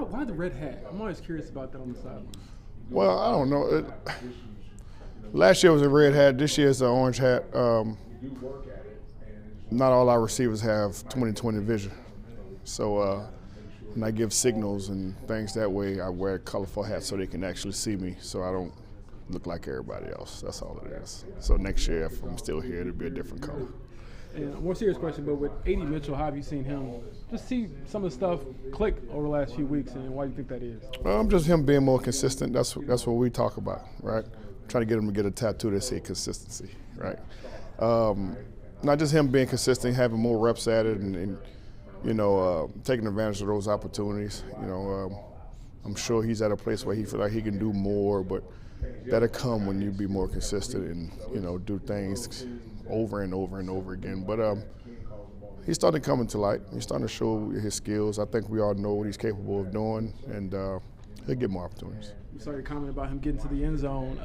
Why the red hat? I'm always curious about that on the sideline. Well, I don't know. Last year was a red hat. This year is an orange hat. Not all our receivers have 20/20 vision. So when I give signals and things that way, I wear a colorful hat so they can actually see me so I don't look like everybody else. That's all it is. So next year, if I'm still here, it'll be a different color. And a more serious question, but with A.D. Mitchell, how have you seen him just see some of the stuff click over the last few weeks, and why do you think that is? Just him being more consistent. That's what we talk about, right? Trying to get him to get a tattoo that say consistency, right? Not just him being consistent, having more reps at it, and taking advantage of those opportunities. I'm sure he's at a place where he feels like he can do more, but that'll come when you be more consistent and do things over and over and over again. But he's starting to come into light. He's starting to show his skills. I think we all know what he's capable of doing, and he'll get more opportunities. You started commenting about him getting to the end zone.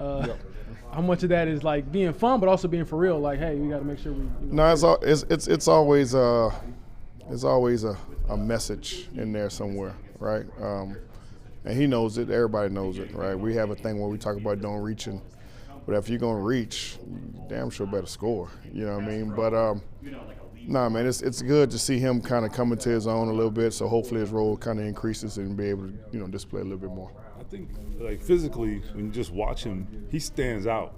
How much of that is like being fun, but also being for real? Like, hey, we got to make sure we. No, it's always a message in there somewhere, right? And he knows it. Everybody knows it, right? We have a thing where we talk about don't reaching, but if you're gonna reach, you damn sure better score. You know what I mean? But nah, man, it's good to see him kind of come into his own a little bit. So hopefully his role kind of increases and be able to display a little bit more. I think like physically, when you just watch him, he stands out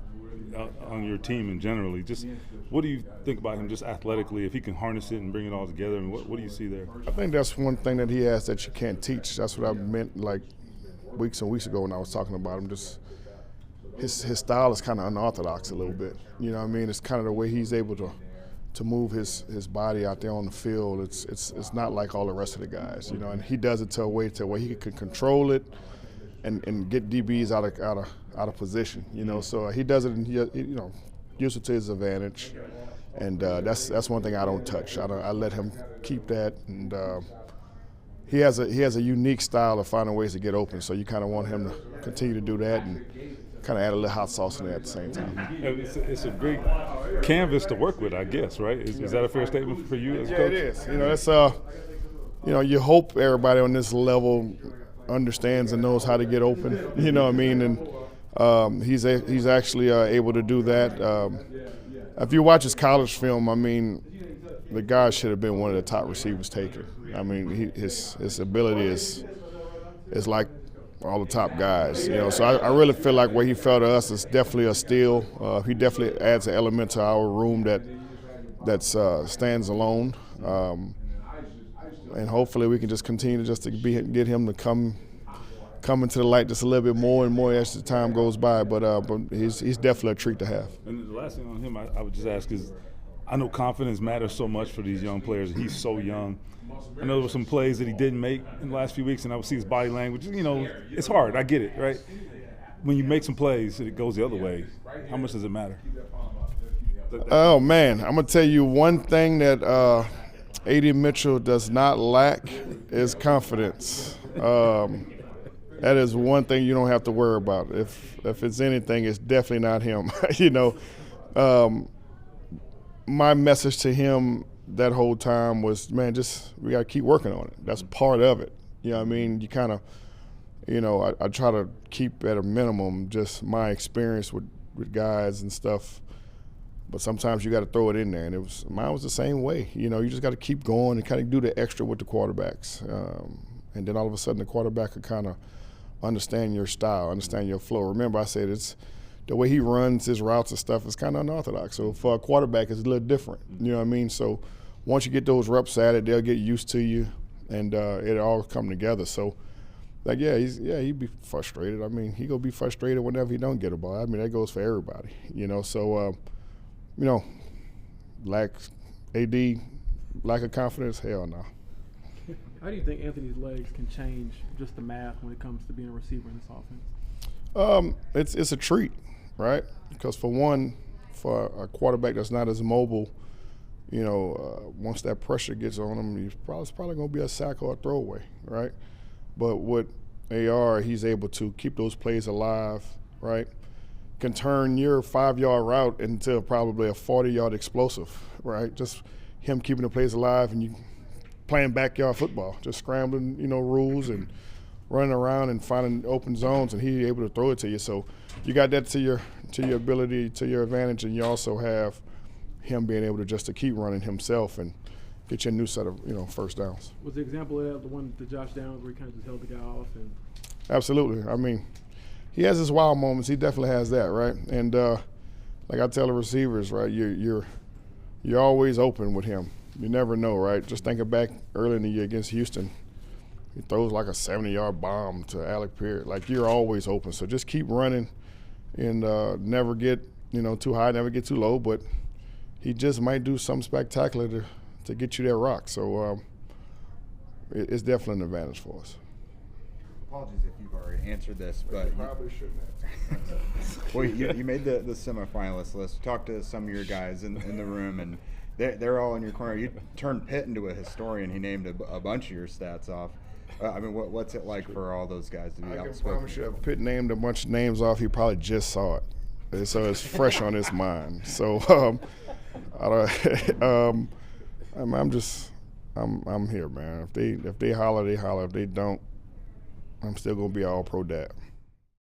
on your team and generally. Just what do you think about him just athletically, if he can harness it and bring it all together, and what do you see there? I think that's one thing that he has that you can't teach. That's what I meant like weeks and weeks ago when I was talking about him. Just his style is kind of unorthodox a little bit. You know what I mean? It's kind of the way he's able to move his body out there on the field. It's not like all the rest of the guys, and he does it to a way to where he can control it and get DBs out of position. So he does it and use it to his advantage, and that's one thing I don't touch. I let him keep that, and he has a unique style of finding ways to get open. So you kind of want him to continue to do that and kind of add a little hot sauce in there at the same time. It's a great canvas to work with, I guess, right? Is that a fair statement for you as a coach? Yeah, it is. You hope everybody on this level understands and knows how to get open. You know what I mean? And he's actually able to do that. If you watch his college film, I mean, the guy should have been one of the top receivers taken. I mean, his ability is like all the top guys, So I really feel like what he felt to us is definitely a steal. He definitely adds an element to our room that stands alone. And hopefully we can just continue to get him to come into the light just a little bit more and more as the time goes by. But he's definitely a treat to have. And the last thing on him I would just ask is, I know confidence matters so much for these young players. He's so young. I know there were some plays that he didn't make in the last few weeks, and I would see his body language. It's hard. I get it, right? When you make some plays and it goes the other way, how much does it matter? Oh, man. I'm going to tell you one thing that A.D. Mitchell does not lack is confidence. That is one thing you don't have to worry about. If it's anything, it's definitely not him. My message to him that whole time was, man, we got to keep working on it. That's part of it. You know what I mean? You kind of, I try to keep at a minimum just my experience with guys and stuff. But sometimes you got to throw it in there, and mine was the same way. You just got to keep going and kind of do the extra with the quarterbacks, and then all of a sudden the quarterback could kind of understand your style, understand your flow. Remember, I said it's the way he runs his routes and stuff is kind of unorthodox. So for a quarterback, it's a little different. You know what I mean? So once you get those reps at it, they'll get used to you, and it all come together. So. He'd be frustrated. I mean, he gonna be frustrated whenever he don't get a ball. I mean, that goes for everybody, So, lack of confidence, hell no. How do you think Anthony's legs can change just the math when it comes to being a receiver in this offense? It's a treat, right? Because for a quarterback that's not as mobile, once that pressure gets on him, it's probably gonna be a sack or a throwaway, right? But with AR, he's able to keep those plays alive, right? Can turn your 5-yard route into probably a 40-yard explosive, right? Just him keeping the plays alive and you playing backyard football, just scrambling, rules and running around and finding open zones, and he's able to throw it to you. So you got that to your ability, to your advantage, and you also have him being able to keep running himself and get you a new set of first downs. Was the example of that the one to Josh Downs where he kind of just held the guy off? And Absolutely. I mean, he has his wild moments. He definitely has that, right? And like I tell the receivers, right, you're always open with him. You never know, right? Just thinking back early in the year against Houston, he throws like a 70-yard bomb to Alec Pierce. Like, you're always open. So just keep running and never get too high, never get too low. But he just might do something spectacular to get you that rock. So it's definitely an advantage for us. Apologies if you've already answered this, but You probably shouldn't have. well, you made the semifinalist list. Talked to some of your guys in the room, and they're all in your corner. You turned Pitt into a historian. He named a bunch of your stats off. I mean, what's it like for all those guys to be outspoken? I can promise you, if Pitt named a bunch of names off, he probably just saw it, and so it's fresh on his mind. So I'm here, man. If they holler, they holler. If they don't, I'm still gonna be all pro dad.